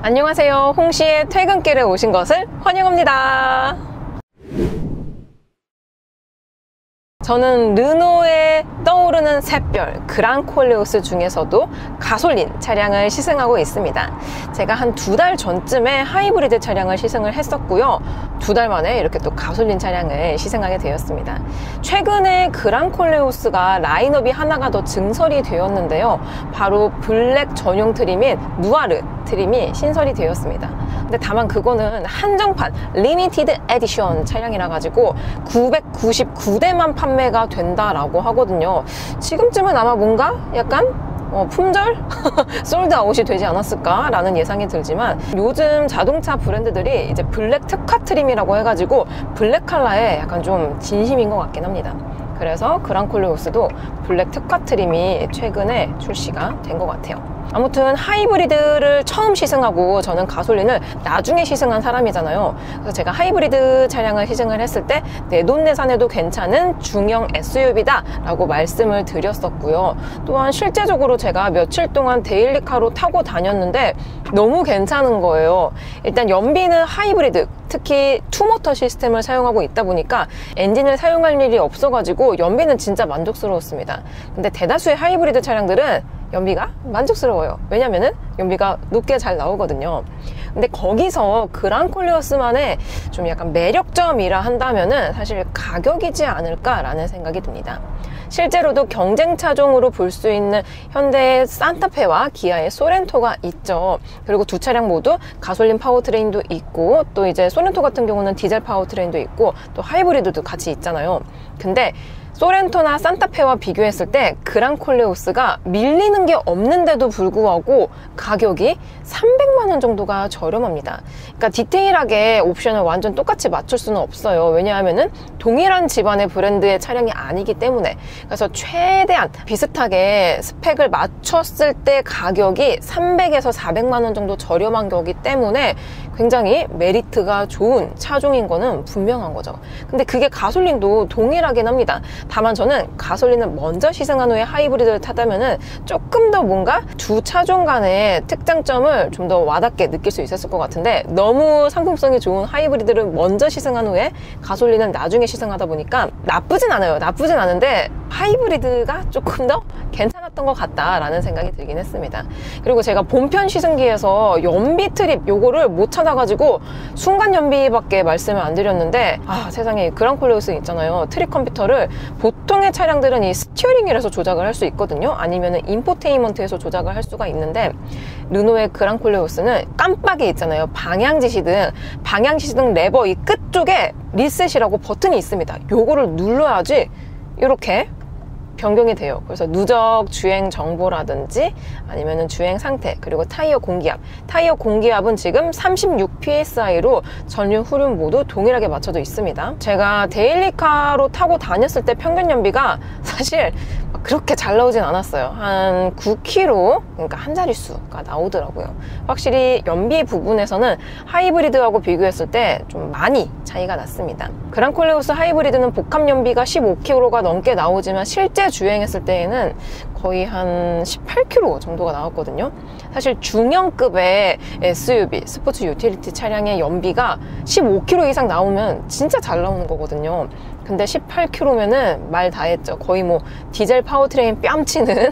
안녕하세요. 홍씨의 퇴근길에 오신 것을 환영합니다. 저는 르노의 떠오르는 샛별 그랑 콜레오스 중에서도 가솔린 차량을 시승하고 있습니다. 제가 한 2달 전쯤에 하이브리드 차량을 시승을 했었고요. 2달 만에 이렇게 또 가솔린 차량을 시승하게 되었습니다. 최근에 그랑 콜레오스가 라인업이 하나가 더 증설이 되었는데요. 바로 블랙 전용 트림인 누아르 트림이 신설이 되었습니다. 근데 다만 그거는 한정판 리미티드 에디션 차량이라 가지고 999대만 판매가 된다라고 하거든요. 지금쯤은 아마 뭔가 약간 품절? 솔드아웃이 되지 않았을까 라는 예상이 들지만, 요즘 자동차 브랜드들이 이제 블랙 특화 트림이라고 해가지고 블랙 컬러에 약간 좀 진심인 것 같긴 합니다. 그래서 그랑 콜레오스도 블랙 특화 트림이 최근에 출시가 된 것 같아요. 아무튼 하이브리드를 처음 시승하고 저는 가솔린을 나중에 시승한 사람이잖아요. 그래서 제가 하이브리드 차량을 시승을 했을 때 내돈내산해도 괜찮은 중형 SUV다 라고 말씀을 드렸었고요. 또한 실제적으로 제가 며칠 동안 데일리카로 타고 다녔는데 너무 괜찮은 거예요. 일단 연비는 하이브리드, 특히 투모터 시스템을 사용하고 있다 보니까 엔진을 사용할 일이 없어가지고 연비는 진짜 만족스러웠습니다. 근데 대다수의 하이브리드 차량들은 연비가 만족스러워요. 왜냐면은 연비가 높게 잘 나오거든요. 근데 거기서 그랑 콜레오스만의 좀 약간 매력점이라 한다면은 사실 가격이지 않을까라는 생각이 듭니다. 실제로도 경쟁 차종으로 볼 수 있는 현대의 산타페와 기아의 소렌토가 있죠. 그리고 두 차량 모두 가솔린 파워트레인도 있고, 또 이제 소렌토 같은 경우는 디젤 파워트레인도 있고, 또 하이브리드도 같이 있잖아요. 근데 소렌토나 산타페와 비교했을 때 그랑 콜레오스가 밀리는 게 없는데도 불구하고 가격이 300만 원 정도가 저렴합니다. 그러니까 디테일하게 옵션을 완전 똑같이 맞출 수는 없어요. 왜냐하면은 동일한 집안의 브랜드의 차량이 아니기 때문에. 그래서 최대한 비슷하게 스펙을 맞췄을 때 가격이 300에서 400만 원 정도 저렴한 거기 때문에 굉장히 메리트가 좋은 차종인 거는 분명한 거죠. 근데 그게 가솔린도 동일하긴 합니다. 다만 저는 가솔린을 먼저 시승한 후에 하이브리드를 타다면은 조금 더 뭔가 두 차종 간의 특장점을 좀 더 와닿게 느낄 수 있었을 것 같은데, 너무 상품성이 좋은 하이브리드를 먼저 시승한 후에 가솔린은 나중에 시승하다 보니까 나쁘진 않아요. 나쁘진 않은데 하이브리드가 조금 더 괜찮았던 것 같다라는 생각이 들긴 했습니다. 그리고 제가 본편 시승기에서 연비 트립 요거를 못 찾아가지고 순간 연비밖에 말씀을 안 드렸는데, 세상에 그랑 콜레오스 있잖아요. 트립 컴퓨터를 보통의 차량들은 이 스티어링이라서 조작을 할 수 있거든요. 아니면은 인포테인먼트에서 조작을 할 수가 있는데, 르노의 그랑 콜레오스는 깜빡이 있잖아요. 방향지시등 레버 이 끝 쪽에 리셋이라고 버튼이 있습니다. 요거를 눌러야지 이렇게 변경이 돼요. 그래서 누적 주행 정보라든지 아니면은 주행 상태, 그리고 타이어 공기압은 지금 36psi로 전륜 후륜 모두 동일하게 맞춰져 있습니다. 제가 데일리카로 타고 다녔을 때 평균 연비가 사실 그렇게 잘 나오진 않았어요. 한 9km, 그러니까 한 자릿수가 나오더라고요. 확실히 연비 부분에서는 하이브리드하고 비교했을 때 좀 많이 차이가 났습니다. 그랑 콜레오스 하이브리드는 복합 연비가 15km가 넘게 나오지만 실제 주행했을 때에는 거의 한 18km 정도가 나왔거든요. 사실 중형급의 SUV, 스포츠 유틸리티 차량의 연비가 15km 이상 나오면 진짜 잘 나오는 거거든요. 근데 18km면은 말 다 했죠. 거의 뭐 디젤 파워트레인 뺨치는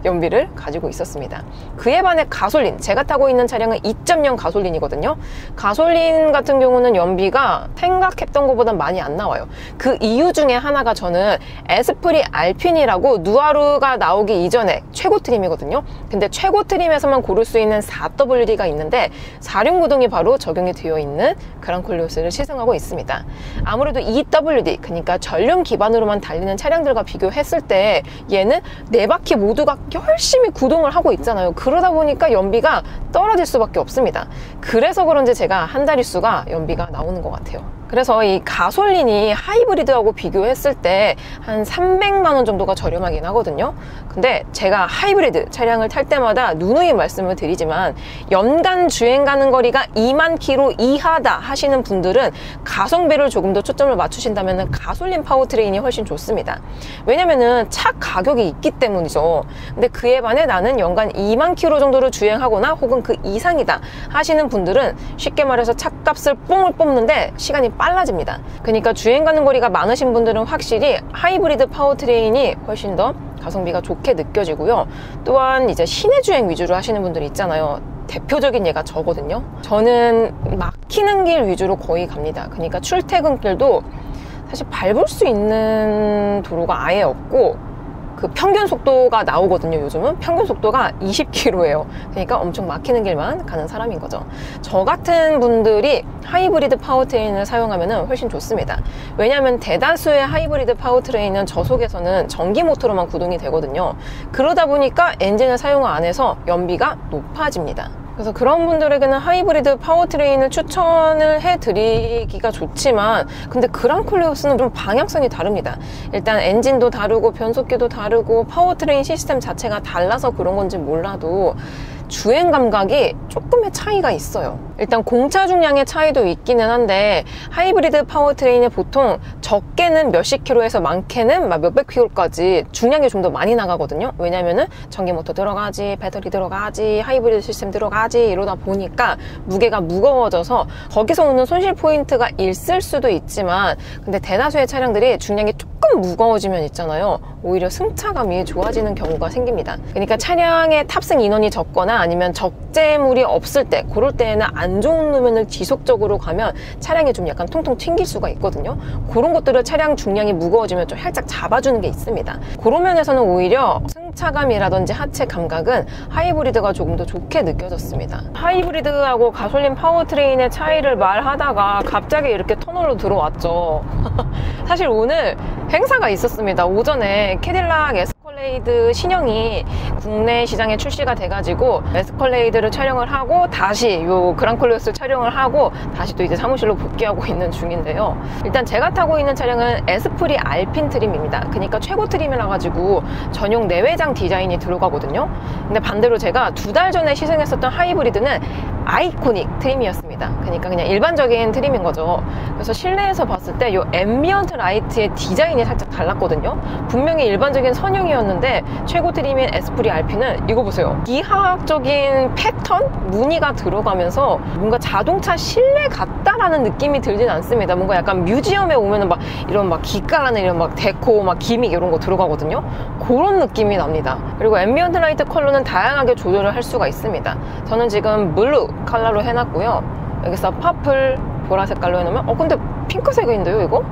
연비를 가지고 있었습니다. 그에 반해 가솔린, 제가 타고 있는 차량은 2.0 가솔린이거든요. 가솔린 같은 경우는 연비가 생각했던 것보다 많이 안 나와요. 그 이유 중에 하나가 저는 에스프리 알핀이라고 누아르가 나오기 이전에 최고 트림이거든요. 근데 최고 트림에서만 고를 수 있는 4WD가 있는데 4륜구동이 바로 적용이 되어 있는 그랑 콜레오스를 시승하고 있습니다. 아무래도 2WD, 그러니까 전륜 기반으로만 달리는 차량들과 비교했을 때 얘는 4바퀴 모두가 열심히 구동을 하고 있잖아요. 그러다 보니까 연비가 떨어질 수밖에 없습니다. 그래서 그런지 제가 한 자릿수가 연비가 나오는 것 같아요. 그래서 이 가솔린이 하이브리드하고 비교했을 때 한 300만 원 정도가 저렴하긴 하거든요. 근데 제가 하이브리드 차량을 탈 때마다 누누이 말씀을 드리지만 연간 주행 가는 거리가 2만 킬로 이하다 하시는 분들은 가성비를 조금 더 초점을 맞추신다면 가솔린 파워트레인이 훨씬 좋습니다. 왜냐면은 차 가격이 있기 때문이죠. 근데 그에 반해 나는 연간 2만 킬로 정도를 주행하거나 혹은 그 이상이다 하시는 분들은 쉽게 말해서 차값을 뽕을 뽑는데 시간이 빨라집니다. 그러니까 주행 가는 거리가 많으신 분들은 확실히 하이브리드 파워트레인이 훨씬 더 가성비가 좋게 느껴지고요. 또한 이제 시내 주행 위주로 하시는 분들이 있잖아요. 대표적인 예가 저거든요. 저는 막히는 길 위주로 거의 갑니다. 그러니까 출퇴근길도 사실 밟을 수 있는 도로가 아예 없고 그 평균 속도가 나오거든요. 요즘은 평균 속도가 20km예요. 그러니까 엄청 막히는 길만 가는 사람인 거죠. 저 같은 분들이 하이브리드 파워트레인을 사용하면 훨씬 좋습니다. 왜냐하면 대다수의 하이브리드 파워트레인은 저속에서는 전기 모터로만 구동이 되거든요. 그러다 보니까 엔진을 사용 안 해서 연비가 높아집니다. 그래서 그런 분들에게는 하이브리드 파워트레인을 추천을 해드리기가 좋지만 근데 그랑콜레오스는 좀 방향성이 다릅니다. 일단 엔진도 다르고 변속기도 다르고 파워트레인 시스템 자체가 달라서 그런 건지 몰라도 주행 감각이 조금의 차이가 있어요. 일단 공차 중량의 차이도 있기는 한데 하이브리드 파워트레인이 보통 적게는 몇십 킬로에서 많게는 막 몇백 킬로까지 중량이 좀 더 많이 나가거든요. 왜냐면은 전기 모터 들어가지, 배터리 들어가지, 하이브리드 시스템 들어가지 이러다 보니까 무게가 무거워져서 거기서 오는 손실 포인트가 있을 수도 있지만 근데 대다수의 차량들이 중량이 조금 무거워지면 있잖아요. 오히려 승차감이 좋아지는 경우가 생깁니다. 그러니까 차량의 탑승 인원이 적거나 아니면 적재물이 없을 때 그럴 때에는 안 좋은路면을 지속적으로 가면 차량이 좀 약간 통통 튕길 수가 있거든요. 그런 것들을 차량 중량이 무거워지면 좀 살짝 잡아주는 게 있습니다. 그런 면에서는 오히려 승차감이라든지 하체 감각은 하이브리드가 조금 더 좋게 느껴졌습니다. 하이브리드하고 가솔린 파워트레인의 차이를 말하다가 갑자기 이렇게 터널로 들어왔죠. 사실 오늘 행사가 있었습니다. 오전에 캐딜락 에스컬레이드 신형이 국내 시장에 출시가 돼가지고 에스컬레이드를 촬영을 하고 다시 요 그랑콜레오스 촬영을 하고 다시 또 이제 사무실로 복귀하고 있는 중인데요. 일단 제가 타고 있는 차량은 에스프리 알핀 트림입니다. 그러니까 최고 트림이라 가지고 전용 내외장 디자인이 들어가거든요. 근데 반대로 제가 2달 전에 시승했었던 하이브리드는 아이코닉 트림이었습니다. 그러니까 그냥 일반적인 트림인 거죠. 그래서 실내에서 봤을 때 요 앰비언트 라이트의 디자인이 살짝 달랐거든요. 분명히 일반적인 선형이었는데 최고 트림인 에스프리 알핀은 이거 보세요. 기하학적인 패턴? 무늬가 들어가면서 뭔가 자동차 실내 같다라는 느낌이 들진 않습니다. 뭔가 약간 뮤지엄에 오면은 막 이런 막 기깔나는 이런 막 데코 막 기믹 이런 거 들어가거든요. 그런 느낌이 납니다. 그리고 앰비언트 라이트 컬러는 다양하게 조절을 할 수가 있습니다. 저는 지금 블루 컬러로 해놨고요. 여기서 퍼플 보라 색깔로 해놓으면 근데 핑크색인데요 이거?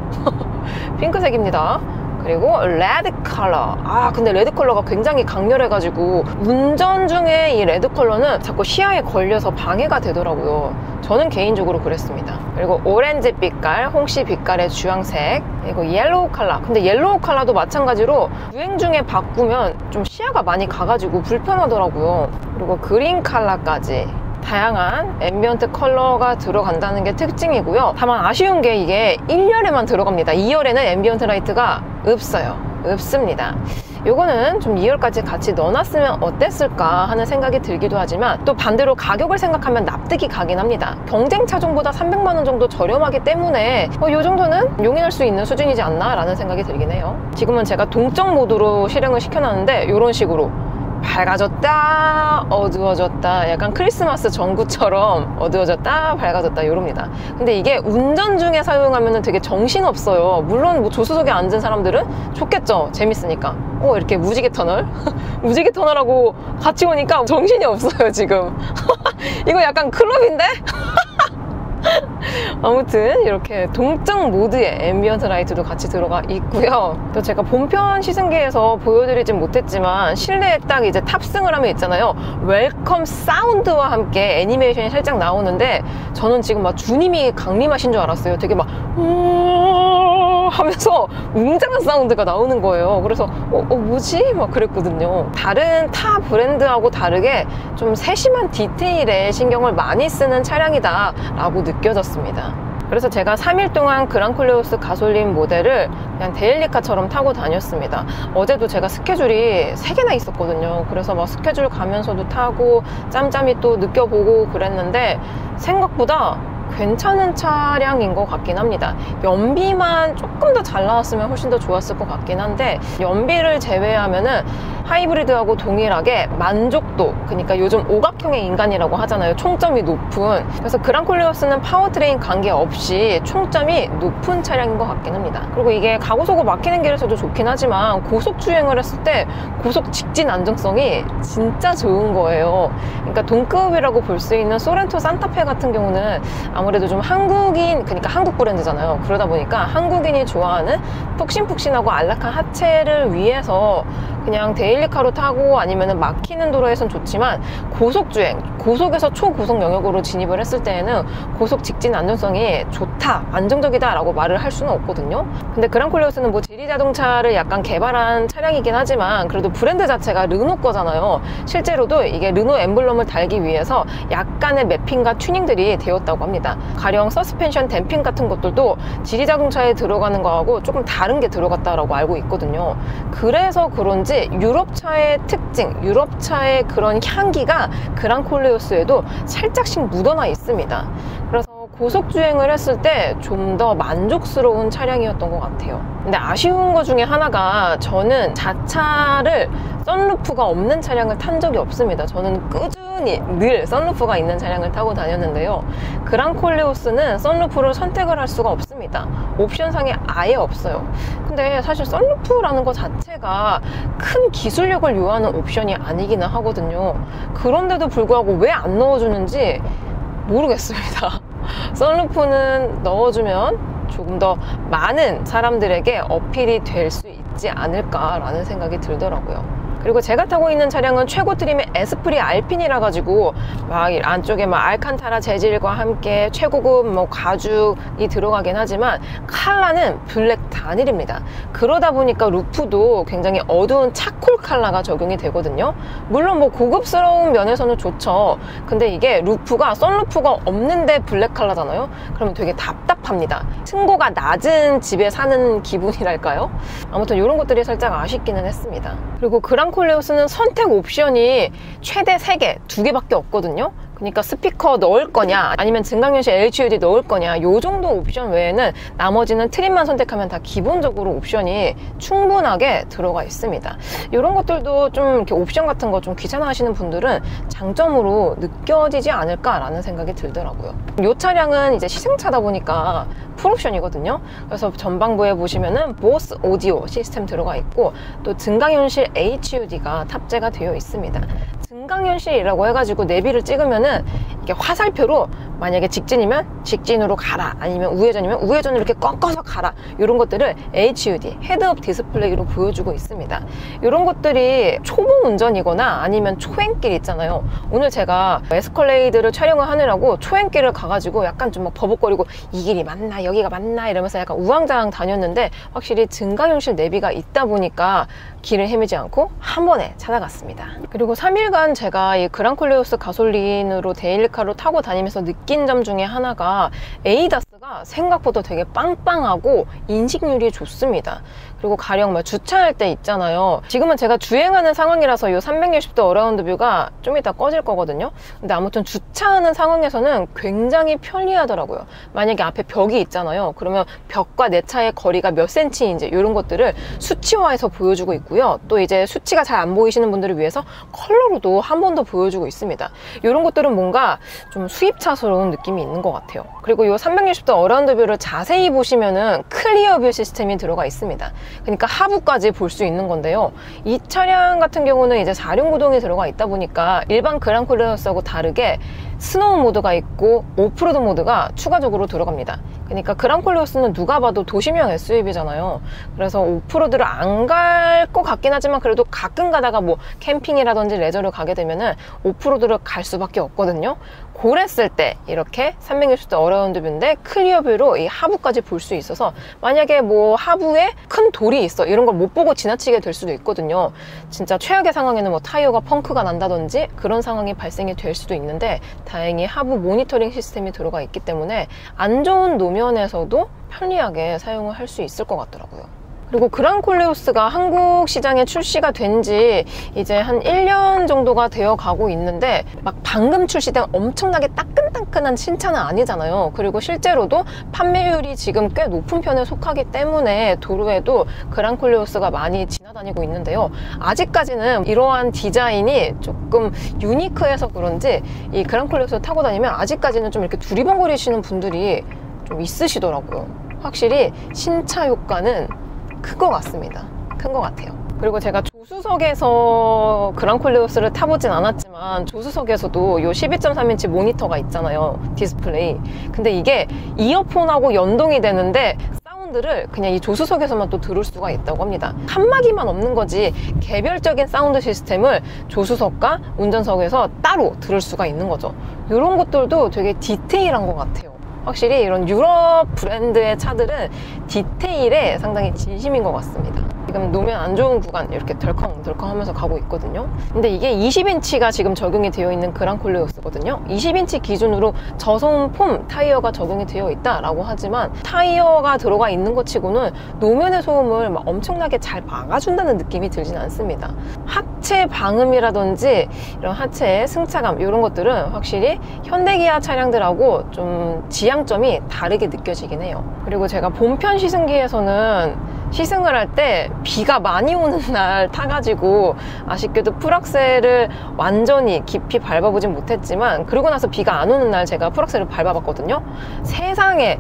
핑크색입니다. 그리고 레드 컬러. 근데 레드 컬러가 굉장히 강렬해가지고 운전 중에 이 레드 컬러는 자꾸 시야에 걸려서 방해가 되더라고요. 저는 개인적으로 그랬습니다. 그리고 오렌지 빛깔, 홍시 빛깔의 주황색, 그리고 옐로우 컬러. 근데 옐로우 컬러도 마찬가지로 주행 중에 바꾸면 좀 시야가 많이 가가지고 불편하더라고요. 그리고 그린 컬러까지 다양한 앰비언트 컬러가 들어간다는 게 특징이고요. 다만 아쉬운 게 이게 1열에만 들어갑니다. 2열에는 앰비언트 라이트가 없습니다. 요거는 좀 2열까지 같이 넣어놨으면 어땠을까 하는 생각이 들기도 하지만 또 반대로 가격을 생각하면 납득이 가긴 합니다. 경쟁 차종보다 300만 원 정도 저렴하기 때문에 요 정도는 용인할 수 있는 수준이지 않나 라는 생각이 들긴 해요. 지금은 제가 동적 모드로 실행을 시켜놨는데 이런 식으로 밝아졌다 어두워졌다, 약간 크리스마스 전구처럼 어두워졌다 밝아졌다 이럽니다. 근데 이게 운전 중에 사용하면 되게 정신없어요. 물론 뭐 조수석에 앉은 사람들은 좋겠죠. 재밌으니까. 이렇게 무지개 터널 무지개 터널하고 같이 오니까 정신이 없어요 지금. 이거 약간 클럽인데? 아무튼 이렇게 동적 모드의 앰비언트 라이트도 같이 들어가 있고요. 또 제가 본편 시승기에서 보여드리진 못했지만 실내에 딱 이제 탑승을 하면 있잖아요. 웰컴 사운드와 함께 애니메이션이 살짝 나오는데 저는 지금 막 주님이 강림하신 줄 알았어요. 되게 막 하면서 웅장한 사운드가 나오는 거예요. 그래서 뭐지? 막 그랬거든요. 다른 타 브랜드하고 다르게 좀 세심한 디테일에 신경을 많이 쓰는 차량이다 라고 느껴졌습니다. 그래서 제가 3일 동안 그랑콜레오스 가솔린 모델을 그냥 데일리카처럼 타고 다녔습니다. 어제도 제가 스케줄이 3개나 있었거든요. 그래서 막 스케줄 가면서도 타고 짬짬이 또 느껴보고 그랬는데 생각보다 괜찮은 차량인 것 같긴 합니다. 연비만 조금 더 잘 나왔으면 훨씬 더 좋았을 것 같긴 한데, 연비를 제외하면은 하이브리드하고 동일하게 만족도, 그러니까 요즘 오각형의 인간이라고 하잖아요. 총점이 높은. 그래서 그랑콜레오스는 파워트레인 관계없이 총점이 높은 차량인 것 같긴 합니다. 그리고 이게 가고속으로 막히는 길에서도 좋긴 하지만 고속 주행을 했을 때 고속 직진 안정성이 진짜 좋은 거예요. 그러니까 동급이라고 볼 수 있는 소렌토 산타페 같은 경우는 아무래도 좀 한국인, 그러니까 한국 브랜드잖아요. 그러다 보니까 한국인이 좋아하는 푹신푹신하고 안락한 하체를 위해서 그냥 데일리카로 타고 아니면 막히는 도로에선 좋지만 고속주행, 고속에서 초고속 영역으로 진입을 했을 때에는 고속 직진 안정성이 좋다, 안정적이다 라고 말을 할 수는 없거든요. 근데 그랑콜레오스는 뭐 지리자동차를 약간 개발한 차량이긴 하지만 그래도 브랜드 자체가 르노 거잖아요. 실제로도 이게 르노 엠블럼을 달기 위해서 약간의 매핑과 튜닝들이 되었다고 합니다. 가령 서스펜션 댐핑 같은 것들도 지리자동차에 들어가는 거하고 조금 다른 게 들어갔다라고 알고 있거든요. 그래서 그런지 유럽차의 특징, 유럽차의 그런 향기가 그랑콜레오스에도 살짝씩 묻어나 있습니다. 그래서 고속주행을 했을 때 좀 더 만족스러운 차량이었던 것 같아요. 근데 아쉬운 것 중에 하나가, 저는 자차를 선루프가 없는 차량을 탄 적이 없습니다. 저는 꾸준히 늘 선루프가 있는 차량을 타고 다녔는데요. 그랑콜레오스는 선루프를 선택을 할 수가 없습니다. 옵션상에 아예 없어요. 근데 사실 선루프라는 것 자체가 큰 기술력을 요하는 옵션이 아니기는 하거든요. 그런데도 불구하고 왜 안 넣어주는지 모르겠습니다. 선루프는 넣어주면 조금 더 많은 사람들에게 어필이 될 수 있지 않을까라는 생각이 들더라고요. 그리고 제가 타고 있는 차량은 최고 트림의 에스프리 알핀이라 가지고 막 안쪽에 막 알칸타라 재질과 함께 최고급 뭐 가죽이 들어가긴 하지만 컬러는 블랙 단일입니다. 그러다 보니까 루프도 굉장히 어두운 차콜 컬러가 적용이 되거든요. 물론 뭐 고급스러운 면에서는 좋죠. 근데 이게 루프가 선루프가 없는데 블랙 컬러잖아요. 그러면 되게 답답합니다. 층고가 낮은 집에 사는 기분이랄까요? 아무튼 이런 것들이 살짝 아쉽기는 했습니다. 그리고 그랑콜레오스는 선택 옵션이 최대 3개, 2개밖에 없거든요. 그러니까 스피커 넣을 거냐 아니면 증강현실 HUD 넣을 거냐, 요 정도 옵션 외에는 나머지는 트림만 선택하면 다 기본적으로 옵션이 충분하게 들어가 있습니다. 이런 것들도 좀 이렇게 옵션 같은 거 좀 귀찮아 하시는 분들은 장점으로 느껴지지 않을까라는 생각이 들더라고요. 이 차량은 이제 시승차다 보니까 풀옵션이거든요. 그래서 전방부에 보시면은 보스 오디오 시스템 들어가 있고 또 증강현실 HUD가 탑재가 되어 있습니다. 증강현실이라고 해가지고 내비를 찍으면은 이게 화살표로 만약에 직진이면 직진으로 가라, 아니면 우회전이면 우회전으로 이렇게 꺾어서 가라, 이런 것들을 HUD, 헤드업 디스플레이로 보여주고 있습니다. 이런 것들이 초보 운전이거나 아니면 초행길 있잖아요. 오늘 제가 에스컬레이드를 촬영을 하느라고 초행길을 가가지고 약간 좀 막 버벅거리고 이 길이 맞나 여기가 맞나 이러면서 약간 우왕좌왕 다녔는데, 확실히 증강현실 내비가 있다 보니까 길을 헤매지 않고 한 번에 찾아갔습니다. 그리고 3일간 제가 이 그랑콜레오스 가솔린으로 데일리카로 타고 다니면서 느낀 점 중에 하나가 에이다스가 생각보다 되게 빵빵하고 인식률이 좋습니다. 그리고 가령 막 주차할 때 있잖아요. 지금은 제가 주행하는 상황이라서 이 360도 어라운드 뷰가 좀 이따 꺼질 거거든요. 근데 아무튼 주차하는 상황에서는 굉장히 편리하더라고요. 만약에 앞에 벽이 있잖아요. 그러면 벽과 내 차의 거리가 몇 센치인지 이런 것들을 수치화해서 보여주고 있고요. 또 이제 수치가 잘 안 보이시는 분들을 위해서 컬러로도 한 번 더 보여주고 있습니다. 이런 것들은 뭔가 좀 수입차스러운 느낌이 있는 것 같아요. 그리고 이 360도 어라운드 뷰를 자세히 보시면은 클리어 뷰 시스템이 들어가 있습니다. 그러니까 하부까지 볼 수 있는 건데요. 이 차량 같은 경우는 이제 4륜 구동이 들어가 있다 보니까 일반 그랑콜레오스하고 다르게 스노우 모드가 있고 오프로드 모드가 추가적으로 들어갑니다. 그러니까 그랑콜레오스는 누가 봐도 도심형 SUV잖아요. 그래서 오프로드를 안 갈 것 같긴 하지만 그래도 가끔 가다가 뭐 캠핑이라든지 레저를 가게 되면은 오프로드를 갈 수밖에 없거든요. 고랬을 때 이렇게 360도 어라운드 뷰인데 클리어 뷰로 이 하부까지 볼 수 있어서 만약에 뭐 하부에 큰 돌이 있어 이런 걸 못 보고 지나치게 될 수도 있거든요. 진짜 최악의 상황에는 뭐 타이어가 펑크가 난다든지 그런 상황이 발생이 될 수도 있는데 다행히 하부 모니터링 시스템이 들어가 있기 때문에 안 좋은 노면에서도 편리하게 사용을 할 수 있을 것 같더라고요. 그리고 그랑 콜레오스가 한국 시장에 출시가 된 지 이제 한 1년 정도가 되어 가고 있는데 막 방금 출시된 엄청나게 따끈따끈한 신차는 아니잖아요. 그리고 실제로도 판매율이 지금 꽤 높은 편에 속하기 때문에 도로에도 그랑 콜레오스가 많이 지나다니고 있는데요. 아직까지는 이러한 디자인이 조금 유니크해서 그런지 이 그랑 콜레오스 타고 다니면 아직까지는 좀 이렇게 두리번거리시는 분들이 좀 있으시더라고요. 확실히 신차 효과는 큰 것 같습니다. 큰 것 같아요. 그리고 제가 조수석에서 그랑 콜레오스를 타보진 않았지만 조수석에서도 요 12.3인치 모니터가 있잖아요. 디스플레이. 근데 이게 이어폰하고 연동이 되는데 사운드를 그냥 이 조수석에서만 또 들을 수가 있다고 합니다. 칸막이만 없는 거지 개별적인 사운드 시스템을 조수석과 운전석에서 따로 들을 수가 있는 거죠. 이런 것들도 되게 디테일한 것 같아요. 확실히 이런 유럽 브랜드의 차들은 디테일에 상당히 진심인 것 같습니다. 지금 노면 안 좋은 구간 이렇게 덜컹덜컹 하면서 가고 있거든요. 근데 이게 20인치가 지금 적용이 되어 있는 그랑 콜레오스거든요. 20인치 기준으로 저소음 폼 타이어가 적용이 되어 있다라고 하지만 타이어가 들어가 있는 것 치고는 노면의 소음을 막 엄청나게 잘 막아준다는 느낌이 들진 않습니다. 하체 방음이라든지 이런 하체의 승차감 이런 것들은 확실히 현대기아 차량들하고 좀 지향점이 다르게 느껴지긴 해요. 그리고 제가 본편 시승기에서는 시승을 할 때 비가 많이 오는 날 타가지고 아쉽게도 풀악셀을 완전히 깊이 밟아보진 못했지만 그러고 나서 비가 안 오는 날 제가 풀악셀을 밟아봤거든요. 세상에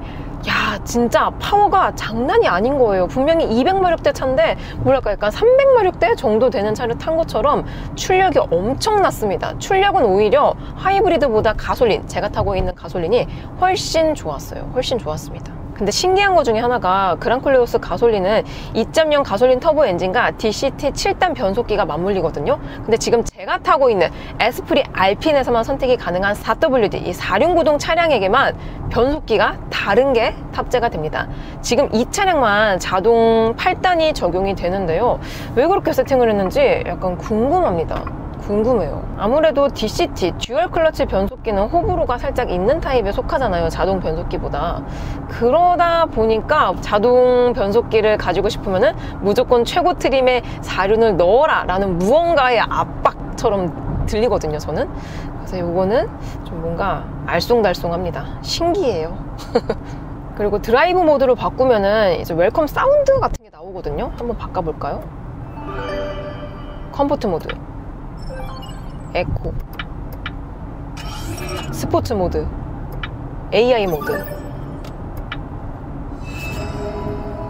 야 진짜 파워가 장난이 아닌 거예요. 분명히 200마력대 차인데 뭐랄까 약간 300마력대 정도 되는 차를 탄 것처럼 출력이 엄청났습니다. 출력은 오히려 하이브리드보다 가솔린, 제가 타고 있는 가솔린이 훨씬 좋았어요. 훨씬 좋았습니다. 근데 신기한 것 중에 하나가 그랑 콜레오스 가솔린은 2.0 가솔린 터보 엔진과 DCT 7단 변속기가 맞물리거든요. 근데 지금 제가 타고 있는 에스프리 알핀에서만 선택이 가능한 4WD 이 4륜구동 차량에게만 변속기가 다른 게 탑재가 됩니다. 지금 이 차량만 자동 8단이 적용이 되는데요. 왜 그렇게 세팅을 했는지 약간 궁금합니다. 궁금해요. 아무래도 DCT, 듀얼 클러치 변속기는 호불호가 살짝 있는 타입에 속하잖아요. 자동 변속기보다. 그러다 보니까 자동 변속기를 가지고 싶으면은 무조건 최고 트림의 4륜을 넣어라 라는 무언가의 압박처럼 들리거든요, 저는. 그래서 이거는 좀 뭔가 알쏭달쏭합니다. 신기해요. 그리고 드라이브 모드로 바꾸면은 이제 웰컴 사운드 같은 게 나오거든요. 한번 바꿔볼까요? 컴포트 모드, 에코, 스포츠 모드, AI 모드,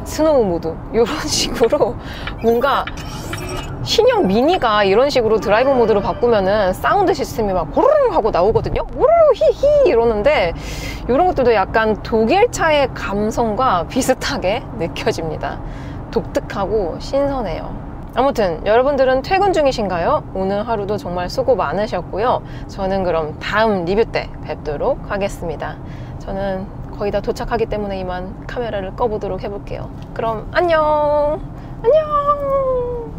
스노우 모드 이런 식으로 뭔가 신형 미니가 이런 식으로 드라이브 모드로 바꾸면은 사운드 시스템이 막 호르르 하고 나오거든요. 호르르 히히 이러는데 이런 것들도 약간 독일차의 감성과 비슷하게 느껴집니다. 독특하고 신선해요. 아무튼 여러분들은 퇴근 중이신가요? 오늘 하루도 정말 수고 많으셨고요. 저는 그럼 다음 리뷰 때 뵙도록 하겠습니다. 저는 거의 다 도착하기 때문에 이만 카메라를 꺼보도록 해볼게요. 그럼 안녕! 안녕!